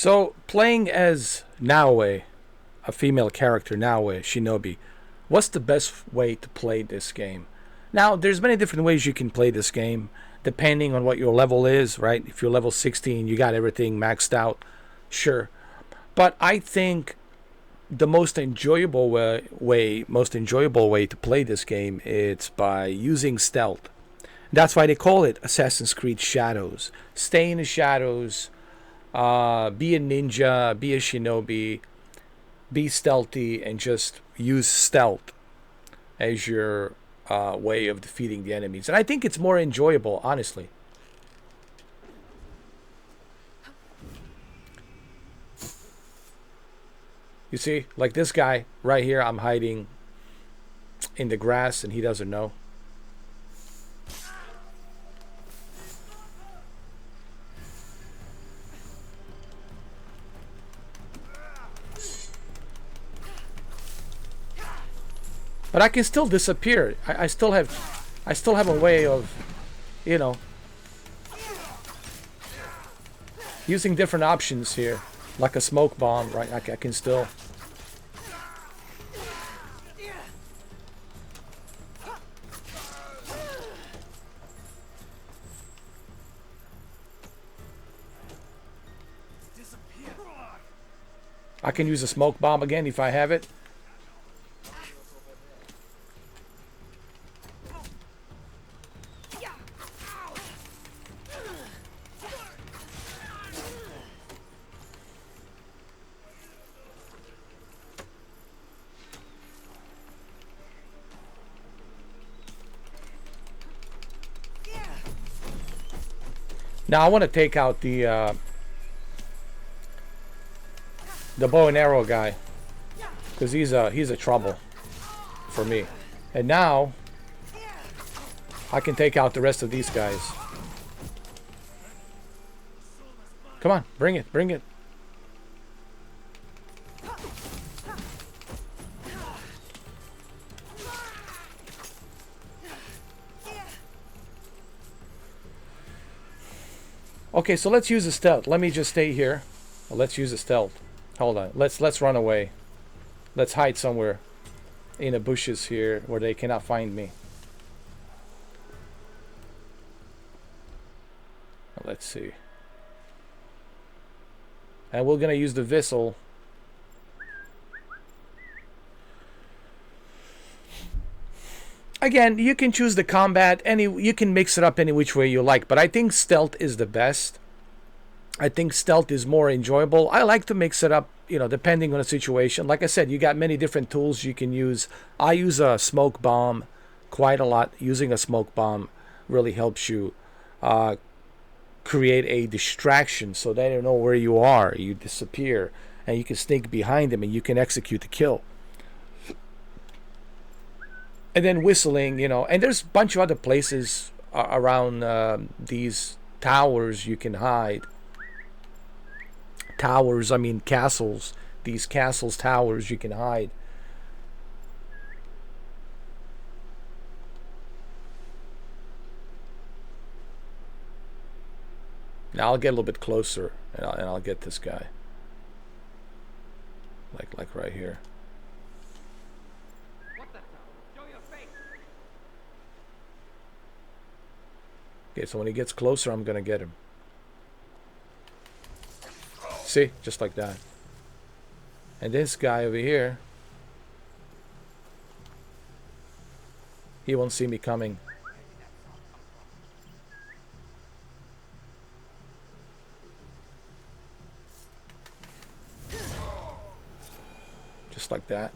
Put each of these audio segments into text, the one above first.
So, playing as Naoe, a female character, Naoe, Shinobi, what's the best way to play this game? Now, there's many different ways you can play this game, depending on what your level is, right? If you're level 16, you got everything maxed out, sure. But I think the most enjoyable way to play this game is by using stealth. That's why they call it Assassin's Creed Shadows. Stay in the shadows, be a ninja, be a shinobi, be stealthy, and just use stealth as your way of defeating the enemies. And I think it's more enjoyable, honestly. You see, like this guy right here, I'm hiding in the grass and he doesn't know. But I can still disappear. I still have a way of, you know, using different options here, like a smoke bomb, right? I can still. I can use a smoke bomb again if I have it. Now I want to take out the bow and arrow guy, because he's a trouble for me. And now I can take out the rest of these guys. Come on, bring it, bring it. Okay, so let's use a stealth. Let me just stay here. Well, let's use a stealth. Hold on. Let's run away. Let's hide somewhere in the bushes here where they cannot find me. Let's see. And we're gonna use the whistle. Again, you can choose the combat, you can mix it up any which way you like, but I think stealth is the best. I think stealth is more enjoyable. I like to mix it up, you know, depending on the situation. Like I said, you got many different tools you can use. I use a smoke bomb quite a lot. Using a smoke bomb really helps you create a distraction so they don't know where you are. You disappear, and you can sneak behind them and you can execute the kill. And then whistling, you know, and there's a bunch of other places around these towers you can hide. Towers, I mean castles. These castles, towers you can hide. Now I'll get a little bit closer, and I'll get this guy. Like right here. Okay, so when he gets closer, I'm gonna get him. See? Just like that. And this guy over here, he won't see me coming. Just like that.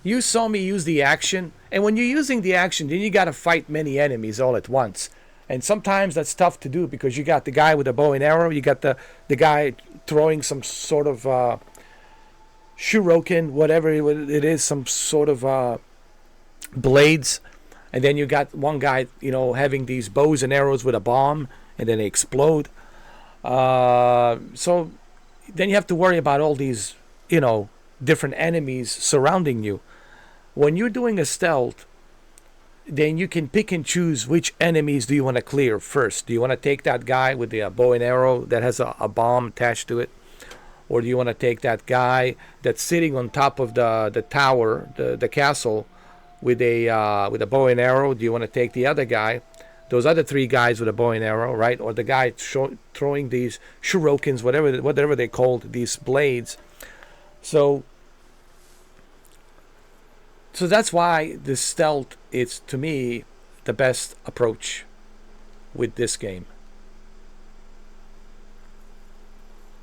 You saw me use the action, and when you're using the action, then you gotta fight many enemies all at once. And sometimes that's tough to do because you got the guy with a bow and arrow, you got the guy throwing some sort of shuriken, whatever it is, some sort of blades, and then you got one guy, you know, having these bows and arrows with a bomb, and then they explode. So then you have to worry about all these, you know, different enemies surrounding you. When you're doing a stealth, then you can pick and choose which enemies do you want to clear first. Do you want to take that guy with the bow and arrow that has a bomb attached to it? Or do you want to take that guy that's sitting on top of the tower, the castle, with a bow and arrow? Do you want to take the other guy, those other three guys with a bow and arrow, right? Or the guy throwing these shurikens, whatever they called, these blades. So that's why the stealth is, to me, the best approach with this game.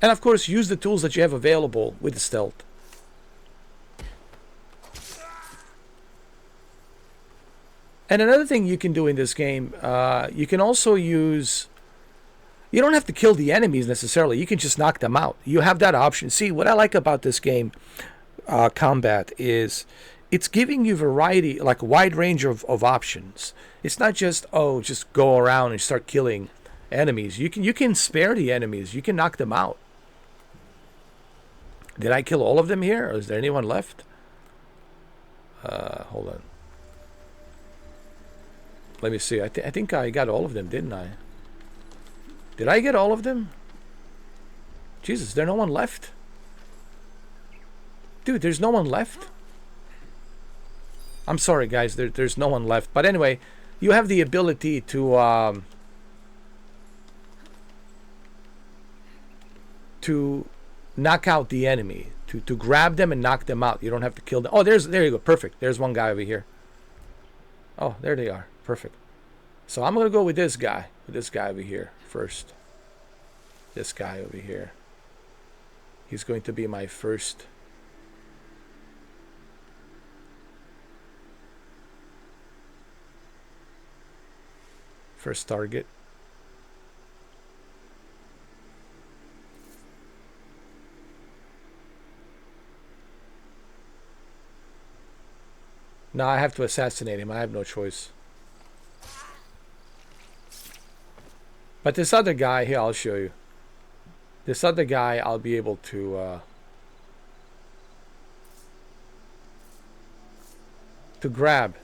And of course, use the tools that you have available with the stealth. And another thing you can do in this game, you can also use... You don't have to kill the enemies necessarily. You can just knock them out. You have that option. See, what I like about this game, combat, is it's giving you variety, like a wide range of options. It's not just, oh, just go around and start killing enemies. You can spare the enemies. You can knock them out. Did I kill all of them here? Or is there anyone left? Hold on. Let me see. I think I got all of them, didn't I? Did I get all of them? Jesus, is there no one left? Dude, there's no one left? I'm sorry, guys. There's no one left. But anyway, you have the ability to knock out the enemy. To grab them and knock them out. You don't have to kill them. Oh, there you go. Perfect. There's one guy over here. Oh, there they are. Perfect. So I'm going to go with this guy. With this guy over here first. This guy over here. He's going to be my first target. Now I have to assassinate him. I have no choice. But this other guy, here, I'll show you. This other guy, I'll be able to grab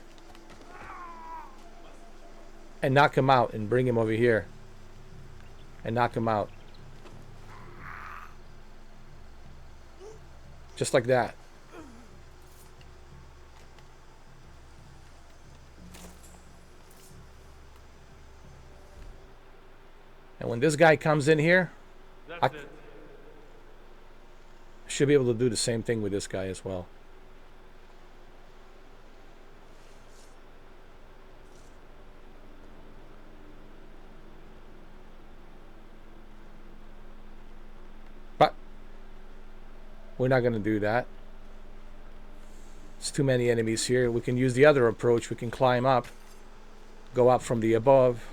and knock him out and bring him over here and knock him out. Just like that. And when this guy comes in here, I should be able to do the same thing with this guy as well. But we're not going to do that. It's too many enemies here. We can use the other approach. We can climb up, go up from the above.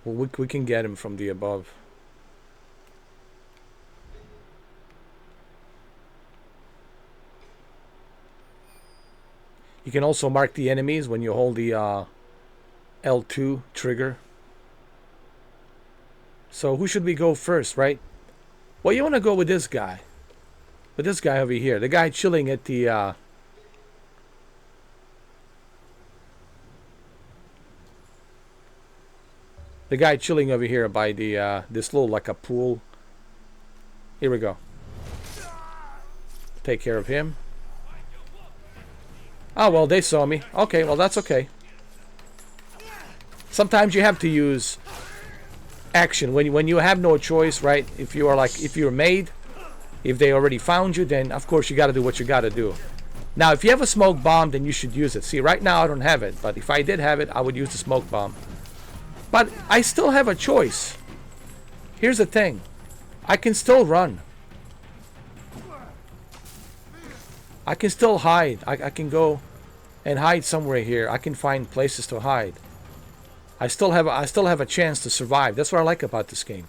Well, we can get him from the above. You can also mark the enemies when you hold the L2 trigger. So who should we go first, right? Well, you want to go with this guy. With this guy over here. The guy chilling at the... the guy chilling over here by the this little, like a pool. Here we go. Take care of him. Oh, well, they saw me. Okay, well, that's okay. Sometimes you have to use action when you have no choice, right? If you're made, if they already found you, then of course you got to do what you got to do. Now, if you have a smoke bomb, then you should use it. See, right now I don't have it, but if I did have it, I would use the smoke bomb. But I still have a choice. Here's the thing. I can still run. I can still hide. I can go and hide somewhere here. I can find places to hide. I still have a chance to survive. That's what I like about this game.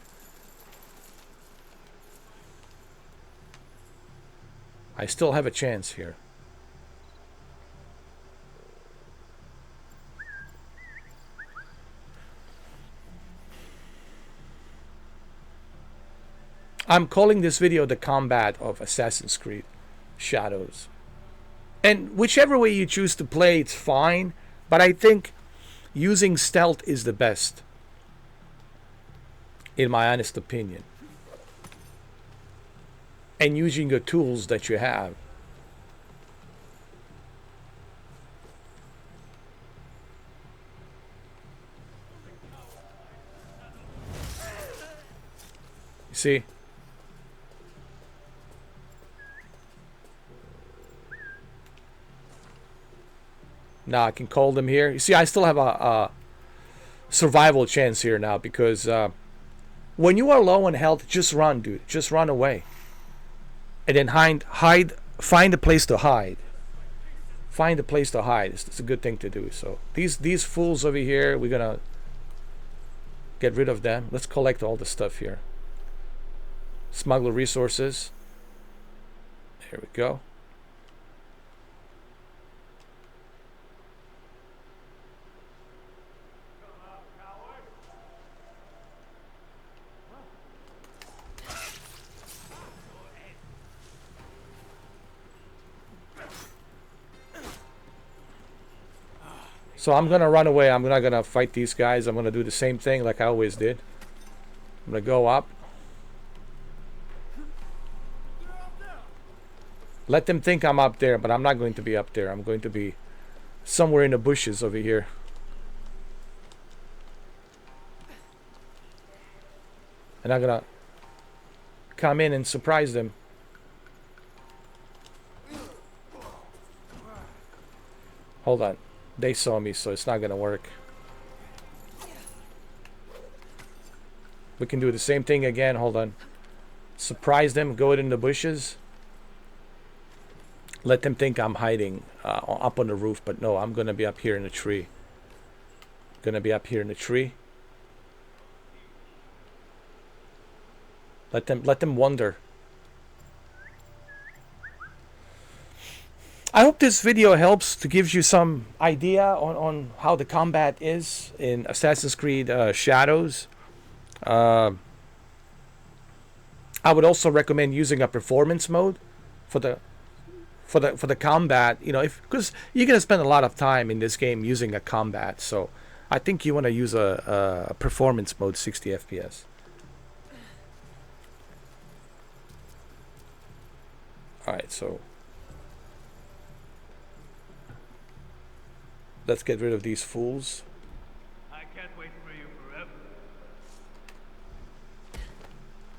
I still have a chance here. I'm calling this video the combat of Assassin's Creed Shadows. And whichever way you choose to play, it's fine. But I think using stealth is the best, in my honest opinion. And using the tools that you have. You see? Now I can call them here. You see, I still have a survival chance here now because when you are low on health, just run, dude. Just run away. And then find a place to hide. Find a place to hide. It's a good thing to do. So these fools over here, we're gonna get rid of them. Let's collect all the stuff here. Smuggle resources. Here we go. So I'm gonna run away. I'm not gonna fight these guys. I'm gonna do the same thing like I always did. I'm gonna go up. Let them think I'm up there, but I'm not going to be up there. I'm going to be somewhere in the bushes over here. And I'm gonna come in and surprise them. Hold on. They saw me, so it's not gonna work. We can do the same thing again. Hold on. Surprise them. Go in the bushes. Let them think I'm hiding up on the roof, but no, I'm gonna be up here in the tree. Gonna be up here in the tree. Let them wonder. I hope this video helps to give you some idea on how the combat is in Assassin's Creed Shadows. I would also recommend using a performance mode for the combat. You know, because you're gonna spend a lot of time in this game using a combat. So I think you want to use a performance mode, 60 FPS. All right, so. Let's get rid of these fools. I can't wait for you forever.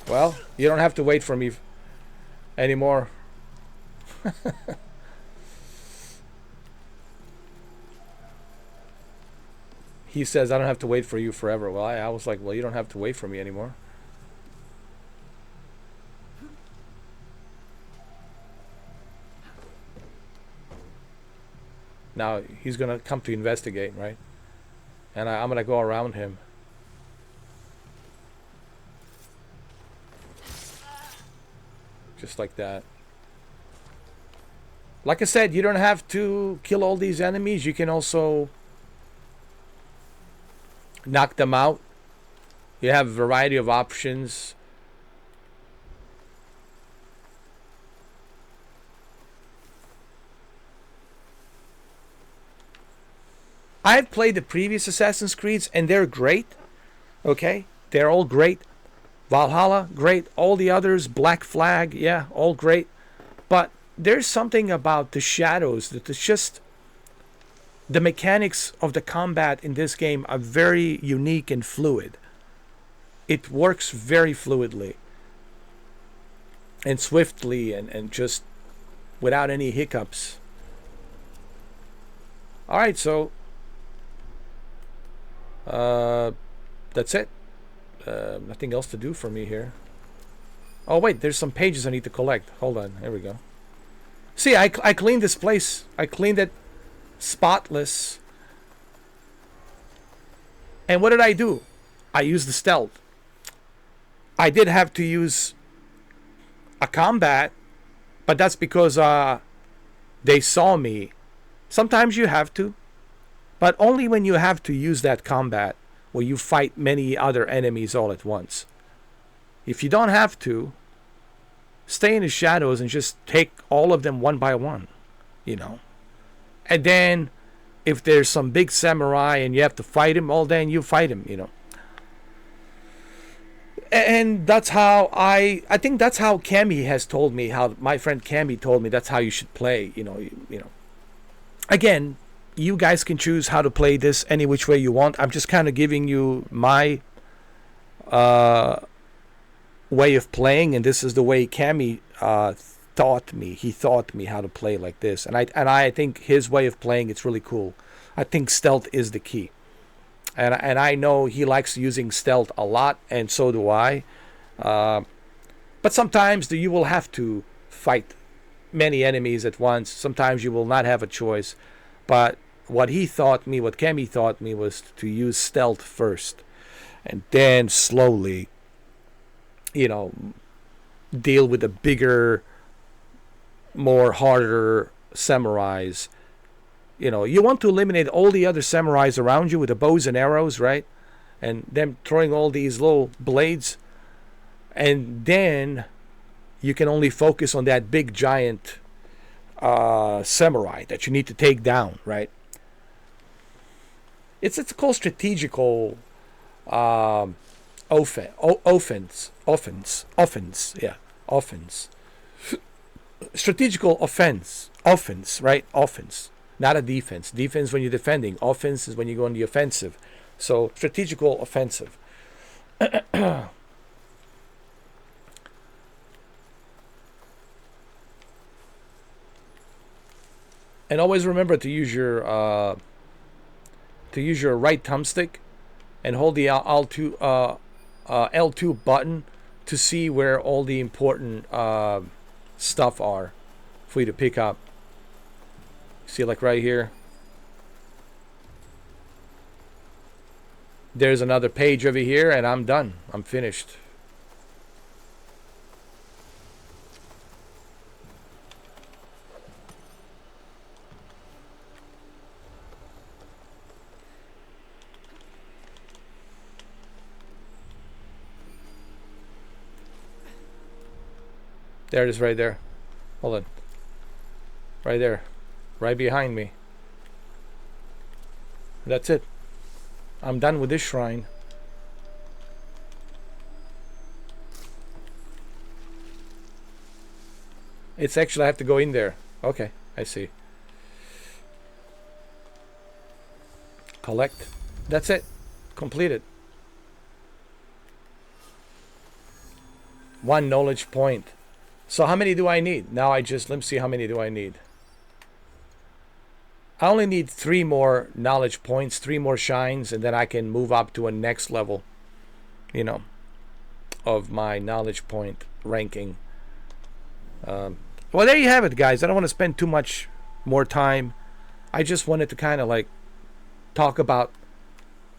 Well, you don't have to wait for me anymore. He says, I don't have to wait for you forever. Well, I was like, well, you don't have to wait for me anymore. Now he's gonna come to investigate, right? And I'm gonna go around him. Just like that. Like I said, you don't have to kill all these enemies. You can also knock them out. You have a variety of options. I've played the previous Assassin's Creeds and they're great. Okay? They're all great. Valhalla, great. All the others, Black Flag, yeah, all great. But there's something about the Shadows that is just... The mechanics of the combat in this game are very unique and fluid. It works very fluidly. And swiftly and just without any hiccups. Alright, so... that's it. Nothing else to do for me here. Oh wait, there's some pages I need to collect. Hold on, here we go. See, I cleaned this place. I cleaned it spotless. And what did I do? I used the stealth. I did have to use a combat, but that's because they saw me. Sometimes you have to. But only when you have to use that combat where you fight many other enemies all at once. If you don't have to, stay in the shadows and just take all of them one by one, you know. And then if there's some big samurai and you have to fight him, well, then you fight him, you know. And that's how I think that's how Cammy has told me, how my friend Cammy told me that's how you should play, you know. You know. Again, you guys can choose how to play this any which way you want. I'm just kind of giving you my way of playing, and this is the way Cammy taught me. He taught me how to play like this, and I think his way of playing, it's really cool. I think stealth is the key, and I know he likes using stealth a lot, and so do I. But sometimes you will have to fight many enemies at once. Sometimes you will not have a choice. But what he taught me, what Cammy taught me, was to use stealth first, and then slowly, you know, deal with the bigger, more harder samurais. You know, you want to eliminate all the other samurais around you with the bows and arrows, right? And them throwing all these little blades. And then you can only focus on that big giant samurai that you need to take down, right? It's called strategical offense. Yeah, offense. Strategical offense, right? Offense, not a defense. Defense when you're defending. Offense is when you go on the offensive. So strategical offensive. And always remember to use your right thumbstick and hold the L2 button to see where all the important stuff are for you to pick up. See, like right here, there's another page over here, and I'm done. I'm finished. There it is, right there. Hold on. Right there. Right behind me. That's it. I'm done with this shrine. It's actually, I have to go in there. Okay, I see. Collect. That's it. Completed. 1 knowledge point. So how many do I need? Now let me see, how many do I need? I only need 3 more knowledge points, 3 more shines, and then I can move up to a next level, you know, of my knowledge point ranking. Well, there you have it, guys. I don't want to spend too much more time. I just wanted to kind of like talk about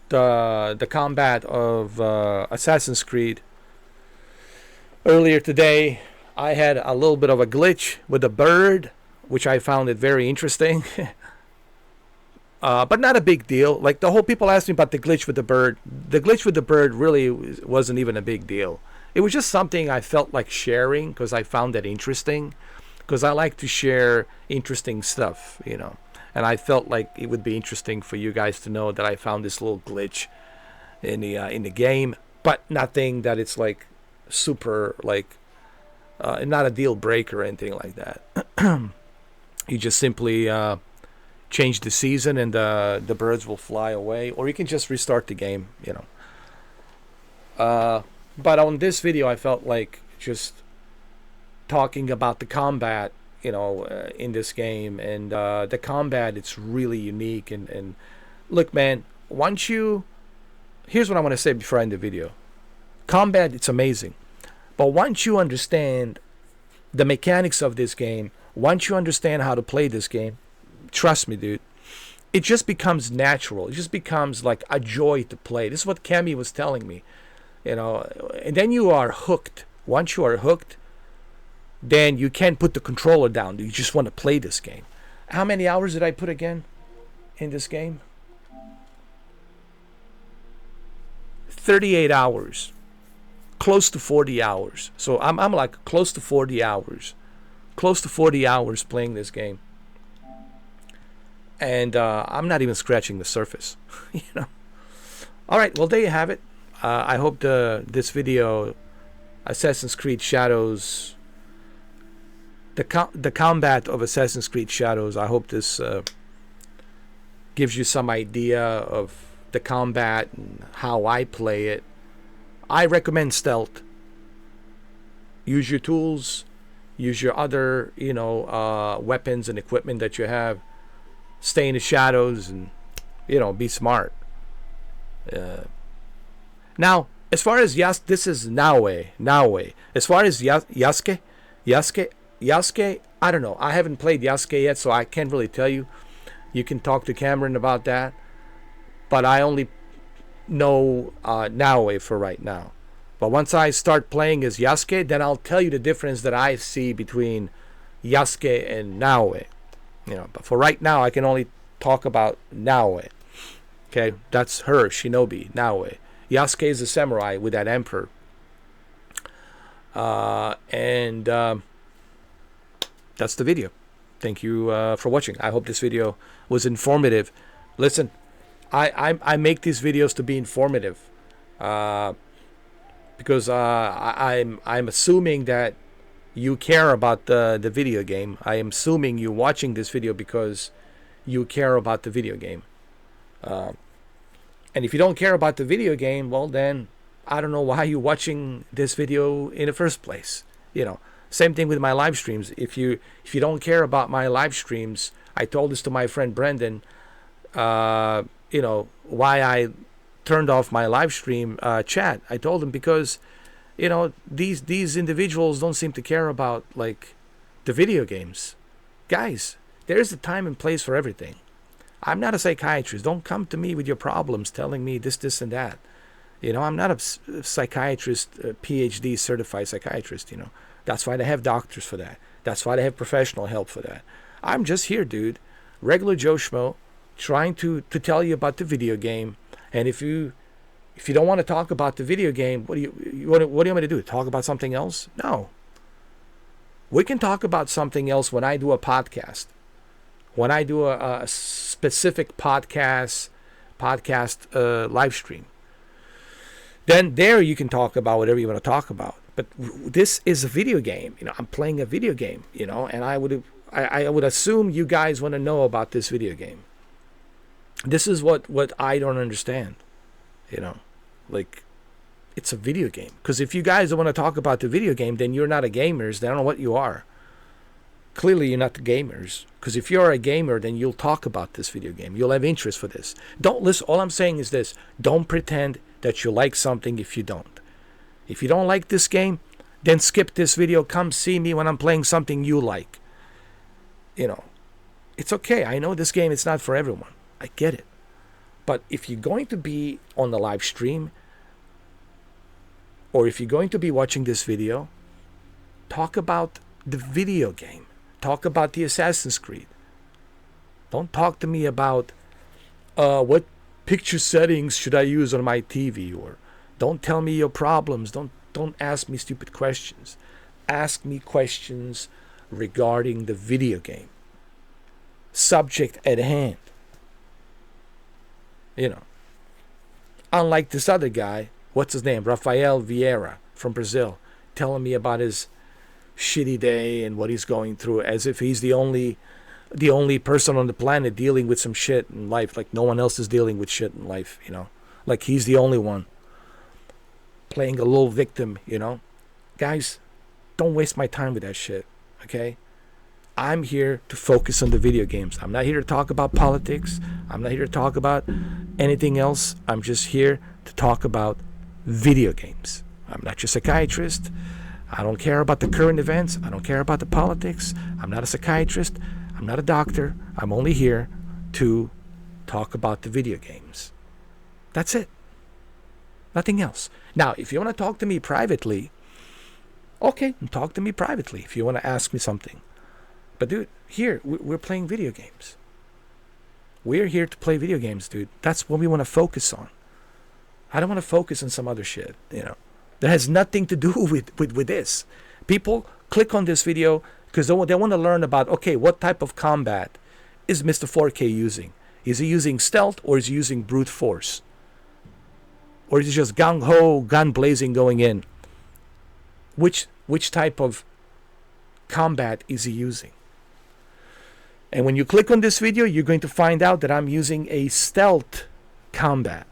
the combat of Assassin's Creed. Earlier today, I had a little bit of a glitch with the bird, which I found it very interesting. But not a big deal. Like, the whole people asked me about the glitch with the bird. The glitch with the bird really wasn't even a big deal. It was just something I felt like sharing because I found that interesting. Because I like to share interesting stuff, you know. And I felt like it would be interesting for you guys to know that I found this little glitch in the game. But nothing that it's like super, like, not a deal breaker or anything like that. You just simply change the season and the birds will fly away, or you can just restart the game, you know. But on this video, I felt like just talking about the combat, you know, in this game, and the combat, it's really unique. And look, man, here's what I want to say before I end the video. Combat, it's amazing, but once you understand the mechanics of this game, once you understand how to play this game, trust me, dude, it just becomes natural. It just becomes like a joy to play. This is what Cammy was telling me, you know. And then you are hooked. Once you are hooked, then you can't put the controller down. You just want to play this game. How many hours did I put again in this game? 38 hours. close to 40 hours. So I'm like close to 40 hours. Close to 40 hours playing this game. And I'm not even scratching the surface. You know. All right, well, there you have it. I hope this video, Assassin's Creed Shadows, the combat of Assassin's Creed Shadows, I hope this gives you some idea of the combat and how I play it. I recommend stealth. Use your tools, use your other, weapons and equipment that you have. Stay in the shadows and, be smart. Now, as far as this is Naoe. As far as Yasuke, I don't know. I haven't played Yasuke yet, so I can't really tell you. You can talk to Cameron about that. But I only know Naoe for right now. But once I start playing as Yasuke, then I'll tell you the difference that I see between Yasuke and Naoe. But for right now, I can only talk about Naoe. Okay, that's her, Shinobi, Naoe. Yasuke is a samurai with that emperor. And that's the video. Thank you for watching. I hope this video was informative. Listen, I make these videos to be informative because I'm assuming that you care about the video game. I am assuming you're watching this video because you care about the video game. And if you don't care about the video game, well then, I don't know why you're watching this video in the first place. Same thing with my live streams. If you don't care about my live streams, I told this to my friend Brendan, why I turned off my live stream chat. I told him because, these individuals don't seem to care about, like, the video games. Guys, there's a time and place for everything. I'm not a psychiatrist. Don't come to me with your problems telling me this, and that. I'm not a psychiatrist, PhD certified psychiatrist, That's why they have doctors for that. That's why they have professional help for that. I'm just here, dude. Regular Joe Schmo, trying to tell you about the video game. And if you don't want to talk about the video game, what do you want me to do? Talk about something else? No. We can talk about something else when I do a podcast. When I do a specific podcast live stream. Then there you can talk about whatever you want to talk about. But this is a video game. I'm playing a video game, and I would assume you guys want to know about this video game. This is what I don't understand. Like, it's a video game. Because if you guys don't want to talk about the video game, then you're not a gamers. Then I don't know what you are. Clearly, you're not the gamers. Because if you're a gamer, then you'll talk about this video game. You'll have interest for this. Don't listen. All I'm saying is this. Don't pretend that you like something if you don't. If you don't like this game, then skip this video. Come see me when I'm playing something you like. It's okay. I know this game, it's not for everyone. I get it. But if you're going to be on the live stream, or if you're going to be watching this video, talk about the video game. Talk about the Assassin's Creed. Don't talk to me about what picture settings should I use on my TV, or don't tell me your problems. Don't ask me stupid questions. Ask me questions regarding the video game. Subject at hand. Unlike this other guy, what's his name? Rafael Vieira from Brazil, telling me about his shitty day and what he's going through, as if he's the only person on the planet dealing with some shit in life, like no one else is dealing with shit in life, like he's the only one playing a little victim. Guys, don't waste my time with that shit. Okay, I'm here to focus on the video games. I'm not here to talk about politics. I'm not here to talk about anything else. I'm just here to talk about video games. I'm not your psychiatrist. I don't care about the current events. I don't care about the politics. I'm not a psychiatrist. I'm not a doctor. I'm only here to talk about the video games. That's it. Nothing else. Now, if you want to talk to me privately, okay, talk to me privately if you want to ask me something. But dude, here, we're playing video games. We're here to play video games, dude. That's what we want to focus on. I don't want to focus on some other shit, That has nothing to do with this. People click on this video because they want to learn about, okay, what type of combat is Mr. 4K using? Is he using stealth, or is he using brute force? Or is he just gung-ho, gun blazing going in? Which type of combat is he using? And when you click on this video, you're going to find out that I'm using a stealth combat.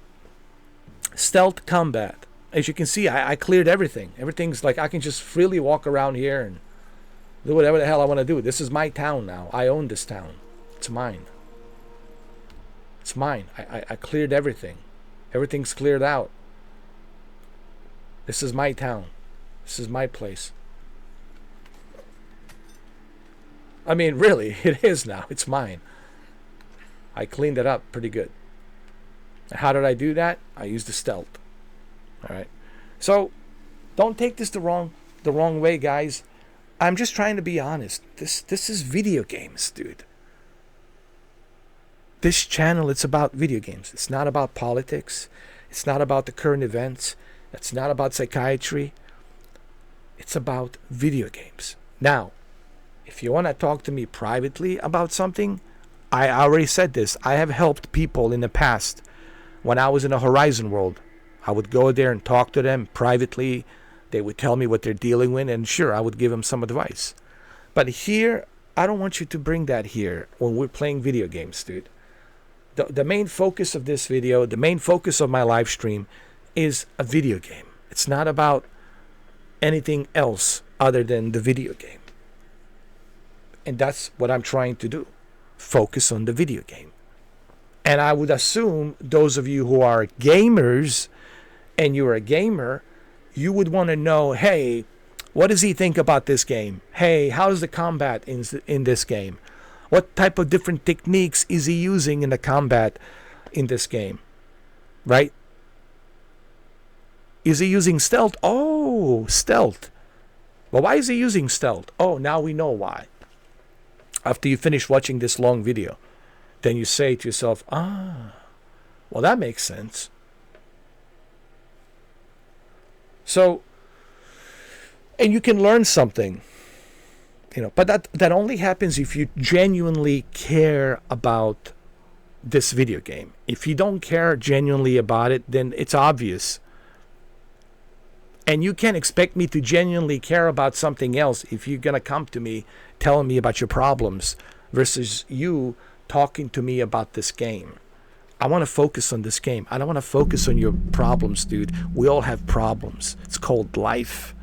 Stealth combat. As you can see, I cleared everything. Everything's like I can just freely walk around here and do whatever the hell I want to do. This is my town now. I own this town. It's mine. It's mine. I cleared everything. Everything's cleared out. This is my town. This is my place. I mean, really, it is now. It's mine. I cleaned it up pretty good. How did I do that? I used the stealth. All right. So, don't take this the wrong way, guys. I'm just trying to be honest. This is video games, dude. This channel, it's about video games. It's not about politics. It's not about the current events. It's not about psychiatry. It's about video games. Now, if you want to talk to me privately about something, I already said this. I have helped people in the past. When I was in a Horizon World, I would go there and talk to them privately. They would tell me what they're dealing with, and sure, I would give them some advice. But here, I don't want you to bring that here when we're playing video games, dude. The main focus of this video, the main focus of my live stream is a video game. It's not about anything else other than the video game. And that's what I'm trying to do. Focus on the video game. And I would assume those of you who are gamers and you're a gamer, you would want to know, hey, what does he think about this game? Hey, how's the combat in this game? What type of different techniques is he using in the combat in this game? Right? Is he using stealth? Oh, stealth. Well, why is he using stealth? Oh, now we know why. After you finish watching this long video, then you say to yourself, well, that makes sense. So, and you can learn something. But that only happens if you genuinely care about this video game. If you don't care genuinely about it, then it's obvious. And you can't expect me to genuinely care about something else if you're going to come to me telling me about your problems versus you talking to me about this game. I want to focus on this game. I don't want to focus on your problems, dude. We all have problems. It's called life.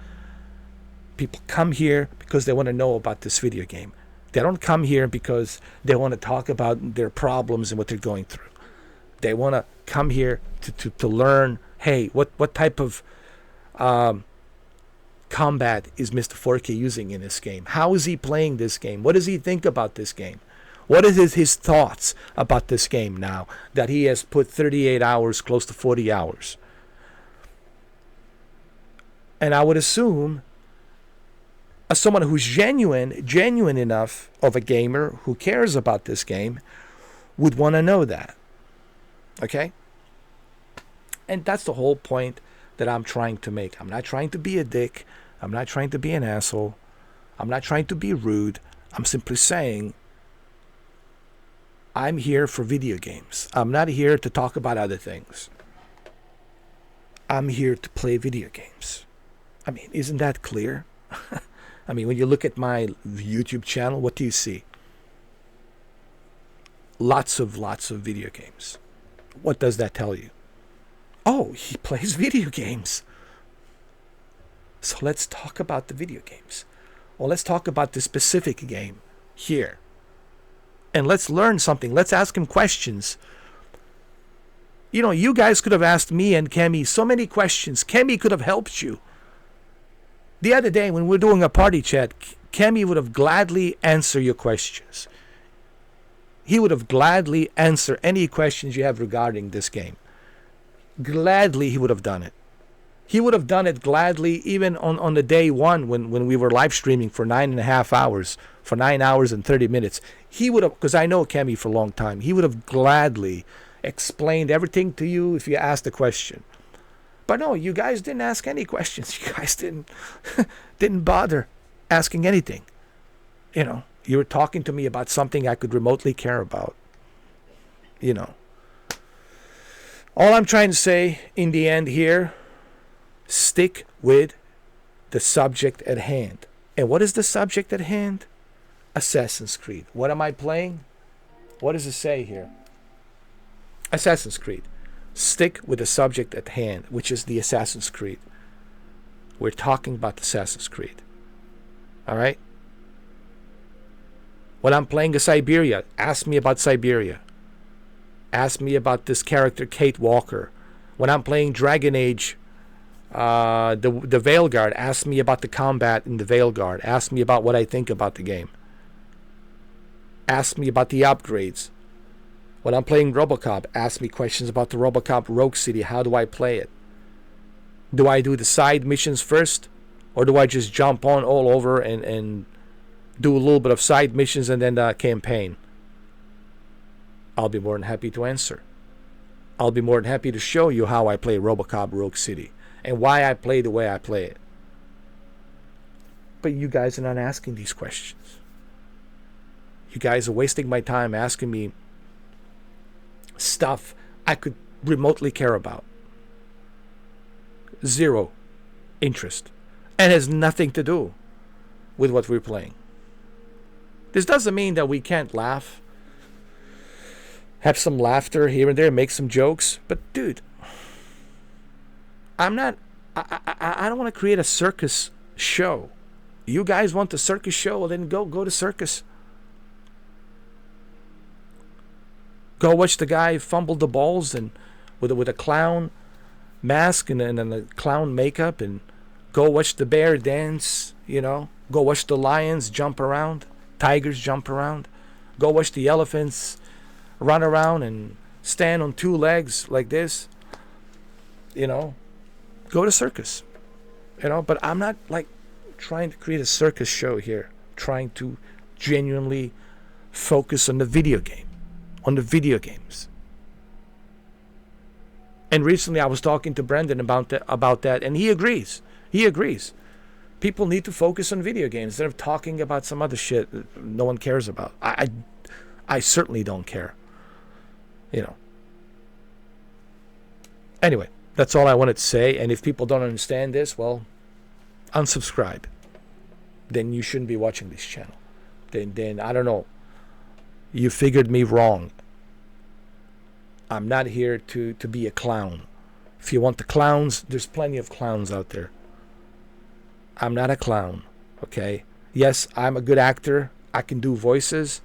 People come here because they want to know about this video game. They don't come here because they want to talk about their problems and what they're going through. They want to come here to learn, hey, what type of combat is Mr. 4K using in this game? How is he playing this game? What does he think about this game? What is his thoughts about this game now that he has put 38 hours, close to 40 hours? And I would assume as someone who's genuine enough of a gamer who cares about this game would want to know that. Okay? And that's the whole point that I'm trying to make. I'm not trying to be a dick. I'm not trying to be an asshole. I'm not trying to be rude. I'm simply saying I'm here for video games. I'm not here to talk about other things. I'm here to play video games. I mean, isn't that clear? I mean, when you look at my YouTube channel, what do you see? Lots of video games. What does that tell you? Oh, he plays video games. So let's talk about the video games. Well, let's talk about the specific game here. And let's learn something. Let's ask him questions. You guys could have asked me and Kemi so many questions. Kemi could have helped you. The other day when we were doing a party chat, Kemi would have gladly answered your questions. He would have gladly answered any questions you have regarding this game. Gladly he would have done it. He would have done it gladly even on the day one when we were live streaming for 9.5 hours, for 9 hours and 30 minutes. He would have, because I know Kemi for a long time, he would have gladly explained everything to you if you asked a question. But no, you guys didn't ask any questions. You guys didn't bother asking anything. You know, you were talking to me about something I could remotely care about. You know. All I'm trying to say in the end here, stick with the subject at hand. And what is the subject at hand? Assassin's Creed. What am I playing? What does it say here? Assassin's Creed. Stick with the subject at hand, which is the Assassin's Creed. We're talking about Assassin's Creed. Alright? When I'm playing a Siberia, ask me about Siberia. Ask me about this character, Kate Walker. When I'm playing Dragon Age, the Veilguard, ask me about the combat in the Veilguard. Ask me about what I think about the game. Ask me about the upgrades. When I'm playing Robocop, ask me questions about the Robocop Rogue City. How do I play it? Do I do the side missions first? Or do I just jump on all over and do a little bit of side missions and then the campaign? I'll be more than happy to answer. I'll be more than happy to show you how I play Robocop Rogue City and why I play the way I play it. But you guys are not asking these questions. You guys are wasting my time asking me stuff I could remotely care about. Zero interest. And has nothing to do with what we're playing. This doesn't mean that we can't laugh. Have some laughter here and there, make some jokes. But dude, I don't want to create a circus show. You guys want the circus show? Well, then go to circus. Go watch the guy fumble the balls and with a clown mask and a clown makeup, and go watch the bear dance, you know. Go watch the lions jump around, tigers jump around. Go watch the elephants run around and stand on two legs like this. You know, go to circus. You know, but I'm not like trying to create a circus show here. Trying to genuinely focus on the video game. On the video games. And recently I was talking to Brendan about that, and he agrees. He agrees. People need to focus on video games instead of talking about some other shit that no one cares about. I certainly don't care. You know. Anyway, that's all I wanted to say. And if people don't understand this, well, unsubscribe. Then you shouldn't be watching this channel. Then I don't know. You figured me wrong. I'm not here to be a clown. If you want the clowns, there's plenty of clowns out there. I'm not a clown, okay? Yes, I'm a good actor. I can do voices.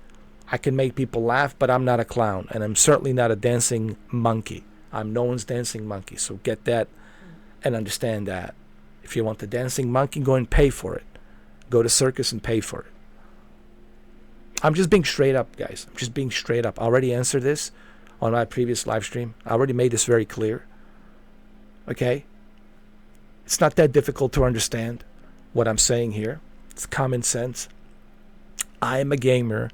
I can make people laugh, but I'm not a clown. And I'm certainly not a dancing monkey. I'm no one's dancing monkey. So get that and understand that. If you want the dancing monkey, go and pay for it. Go to circus and pay for it. I'm just being straight up, guys. I'm just being straight up. I already answered this on my previous live stream. I already made this very clear. Okay? It's not that difficult to understand what I'm saying here. It's common sense. I am a gamer.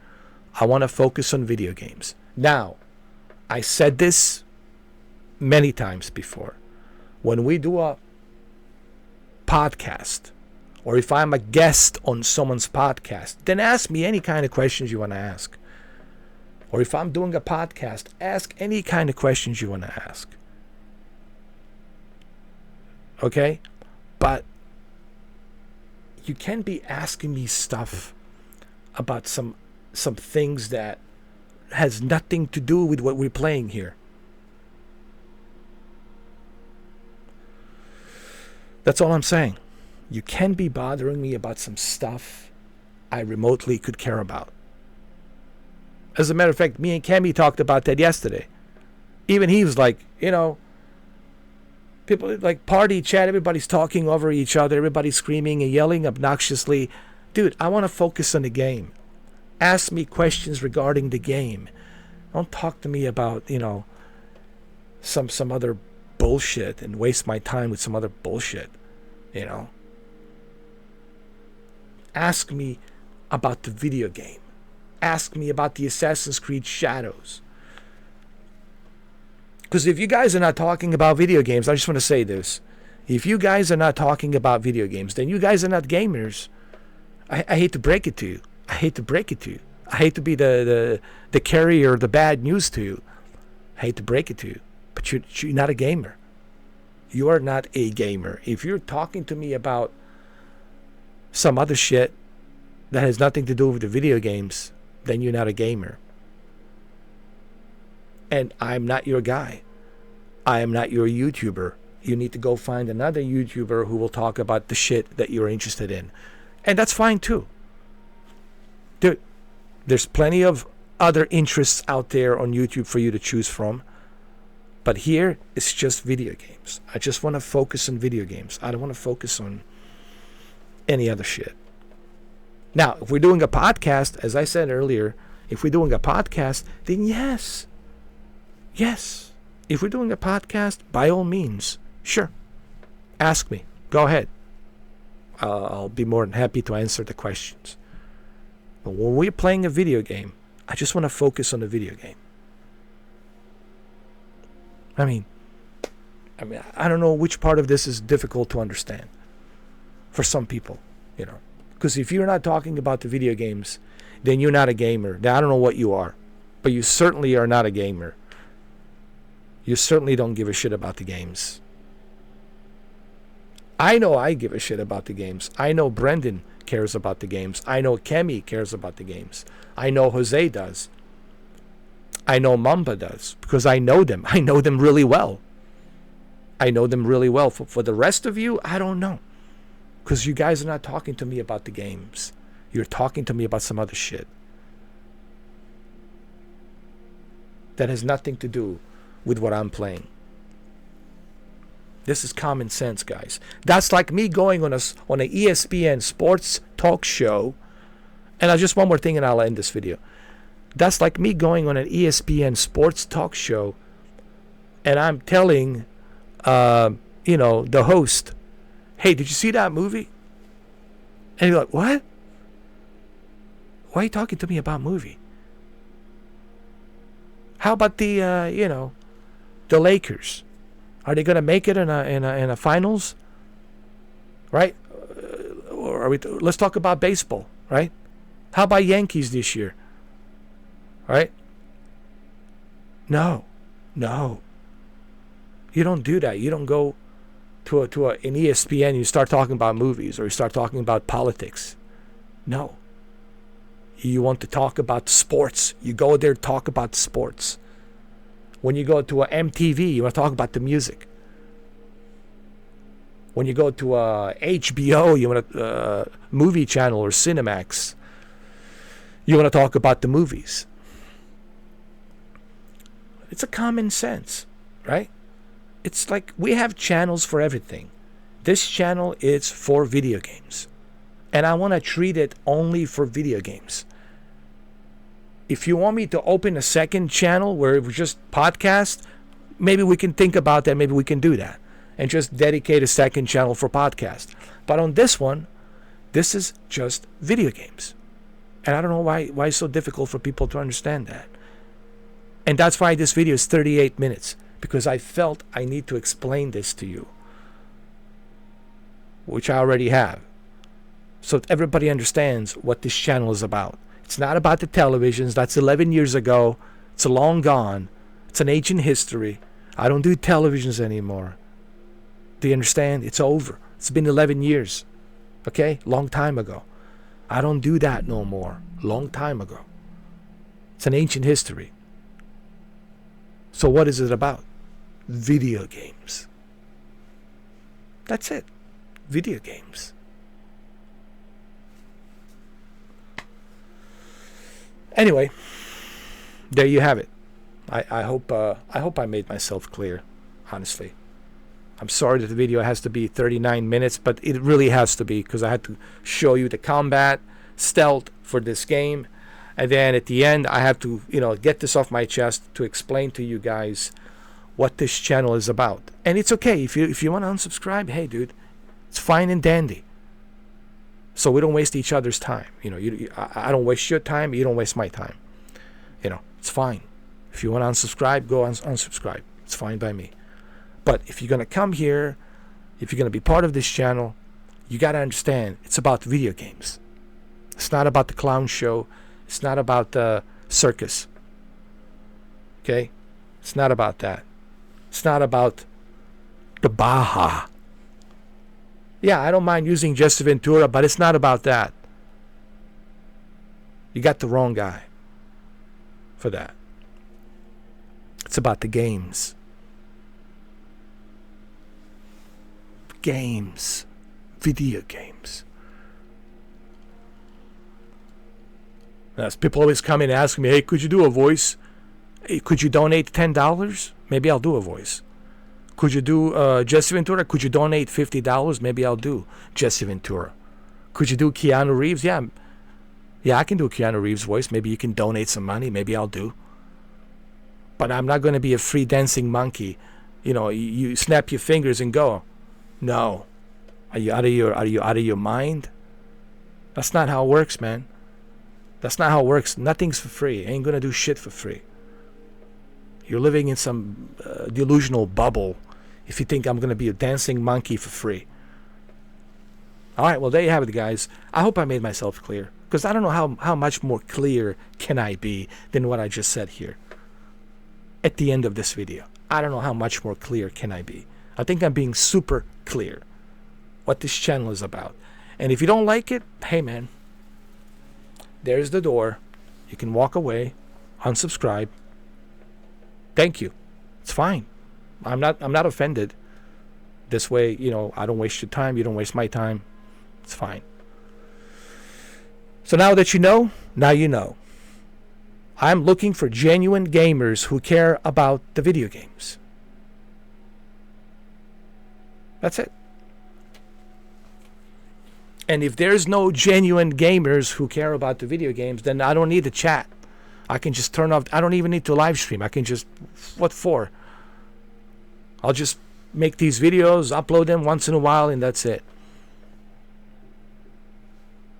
I want to focus on video games. Now, I said this many times before. When we do a podcast, or if I'm a guest on someone's podcast, then ask me any kind of questions you want to ask. Or if I'm doing a podcast, ask any kind of questions you want to ask. Okay? But you can't be asking me stuff about some things that has nothing to do with what we're playing here. That's all I'm saying. You can be bothering me about some stuff I remotely could care about. As a matter of fact, me and Cammy talked about that yesterday. Even he was like, you know, people like party chat, everybody's talking over each other, everybody's screaming and yelling obnoxiously. Dude, I want to focus on the game. Ask me questions regarding the game. Don't talk to me about, you know, some other bullshit and waste my time with some other bullshit, you know. Ask me about the video game. Ask me about the Assassin's Creed Shadows. Because if you guys are not talking about video games, I just want to say this. If you guys are not talking about video games, then you guys are not gamers. I hate to break it to you. I hate to break it to you. I hate to be the carrier of the bad news to you. I hate to break it to you. But you're not a gamer. You are not a gamer. If you're talking to me about some other shit that has nothing to do with the video games, then you're not a gamer. And I'm not your guy. I am not your YouTuber. You need to go find another YouTuber who will talk about the shit that you're interested in. And that's fine too. Dude, there's plenty of other interests out there on YouTube for you to choose from. But here, it's just video games. I just want to focus on video games. I don't want to focus on any other shit. Now, if we're doing a podcast, as I said earlier, if we're doing a podcast, then yes. Yes. If we're doing a podcast, by all means, sure. Ask me. Go ahead. I'll be more than happy to answer the questions. But when we're playing a video game, I just want to focus on the video game. I mean, I don't know which part of this is difficult to understand for some people, you know. Because if you're not talking about the video games, then you're not a gamer. Now, I don't know what you are, but you certainly are not a gamer. You certainly don't give a shit about the games. I know I give a shit about the games. I know Brendan cares about the games. I know Kemi cares about the games. I know Jose does. I know Mamba does, because I know them. I know them really well. I know them really well. For the rest of you, I don't know. Because you guys are not talking to me about the games. You're talking to me about some other shit that has nothing to do with what I'm playing. This is common sense, guys. That's like me going on a ESPN sports talk show. And just one more thing and I'll end this video. That's like me going on an ESPN sports talk show and I'm telling, the host, hey, did you see that movie? And you're like, what? Why are you talking to me about movie? How about the Lakers? Are they going to make it in a finals? Right? Or let's talk about baseball, right? How about Yankees this year? Right? No. You don't do that. You don't go to an ESPN and you start talking about movies or you start talking about politics. No. You want to talk about sports. You go there to talk about sports. When you go to a MTV, you want to talk about the music. When you go to a HBO, you want a movie channel or Cinemax, you want to talk about the movies. It's a common sense, right? It's like we have channels for everything. This channel is for video games. And I want to treat it only for video games. If you want me to open a second channel where it was just podcast, maybe we can think about that. Maybe we can do that. And just dedicate a second channel for podcast. But on this one, this is just video games. And I don't know why it's so difficult for people to understand that. And that's why this video is 38 minutes. Because I felt I need to explain this to you. Which I already have. So that everybody understands what this channel is about. It's not about the televisions. That's 11 years ago. It's long gone. It's an ancient history. I don't do televisions anymore. Do you understand? It's over. It's been 11 years. Okay? Long time ago. I don't do that no more. Long time ago. It's an ancient history. So what is it about? Video games. That's it. Video games. Anyway, there you have it. I hope I made myself clear, honestly. I'm sorry that the video has to be 39 minutes, but it really has to be because I had to show you the combat stealth for this game. And then at the end, I have to, get this off my chest to explain to you guys what this channel is about. And it's okay. If you want to unsubscribe, hey, dude, it's fine and dandy. So we don't waste each other's time. I don't waste your time. You don't waste my time. It's fine. If you want to unsubscribe, go unsubscribe. It's fine by me. But if you're going to come here, if you're going to be part of this channel, you got to understand it's about video games. It's not about the clown show. It's not about the circus. Okay? It's not about that. It's not about the Baja. Yeah, I don't mind using Jesse Ventura, but it's not about that. You got the wrong guy for that. It's about the games. Games. Video games. As people always come in and ask me, hey, could you do a voice? Hey, could you donate $10? Maybe I'll do a voice. Could you do Jesse Ventura? Could you donate $50? Maybe I'll do Jesse Ventura. Could you do Keanu Reeves? Yeah, I can do a Keanu Reeves voice. Maybe you can donate some money. Maybe I'll do. But I'm not going to be a free dancing monkey. You know, you snap your fingers and go. No. Are you out of your mind? That's not how it works, man. That's not how it works. Nothing's for free. Ain't going to do shit for free. You're living in some delusional bubble if you think I'm going to be a dancing monkey for free. All right, well, there you have it, guys. I hope I made myself clear, because I don't know how much more clear can I be than what I just said here at the end of this video. I don't know how much more clear can I be. I think I'm being super clear what this channel is about. And if you don't like it, hey, man, there's the door. You can walk away, unsubscribe. Thank you. It's fine. I'm not offended. This way, you know, I don't waste your time. You don't waste my time. It's fine. So now that you know, now you know. I'm looking for genuine gamers who care about the video games. That's it. And if there's no genuine gamers who care about the video games, then I don't need to chat. I can just turn off. I don't even need to live stream. I can just, what for? I'll just make these videos, upload them once in a while, and that's it.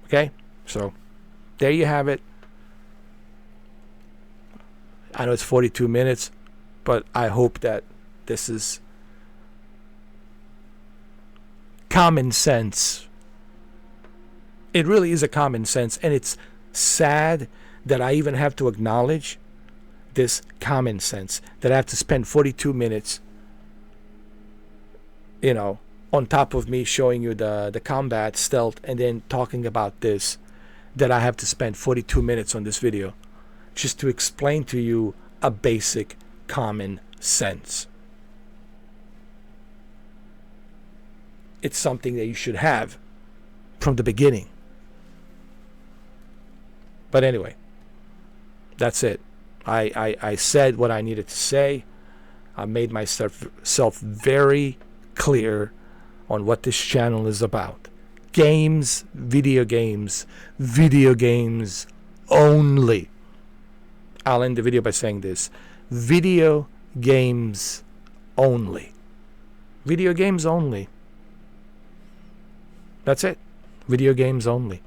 Okay? So, there you have it. I know it's 42 minutes, but I hope that this is common sense. It really is a common sense, and it's sad that I even have to acknowledge this common sense, that I have to spend 42 minutes, you know, on top of me showing you the combat stealth and then talking about this, that I have to spend 42 minutes on this video just to explain to you a basic common sense. It's something that you should have from the beginning. But anyway, that's it. I said what I needed to say. I made myself very clear on what this channel is about. Games, video games only. I'll end the video by saying this. Video games only. Video games only. That's it. Video games only.